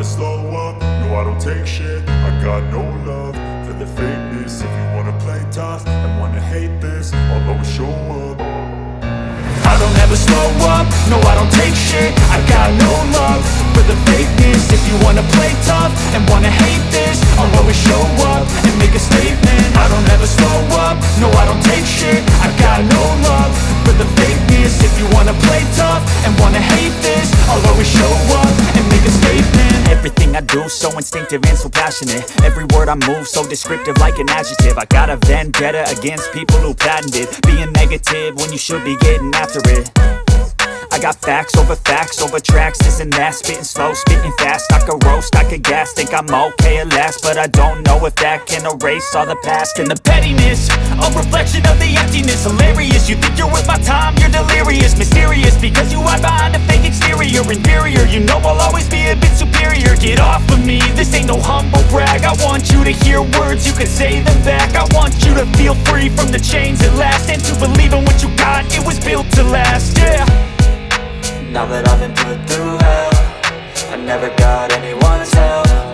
slow up, no I don't take shit. I got no love for the fakeness. If you wanna play tough and wanna hate this, I'll always show up. I don't ever slow up, no I don't take shit. I got no love for the fakeness. If you wanna play tough and wanna hate this, I'll always show up and make a statement. I don't ever slow up, no I don't take shit. I got no love for the fakeness. If you wanna play tough and wanna hate this, I'll always show up and make a statement. Everything I do so instinctive and so passionate. Every word I move so descriptive like an adjective. I got a vendetta against people who patented being negative when you should be getting after it. I got facts over tracks, this and that. Spitting slow, spitting fast. I could roast, I could gas. Think I'm okay at last, but I don't know if that can erase all the past. And the pettiness, a reflection of the emptiness. Hilarious, you think you're worth my time, you're delirious. Mysterious, because you hide behind a fake exterior. Inferior, you know I'll always be a bit superior. Get off of me, this ain't no humble brag. I want you to hear words, you can say them back. I want you to feel free from the chains at last, and to believe in what you got, it was built to last, yeah. Now that I've been put through hell, I never got anyone's help.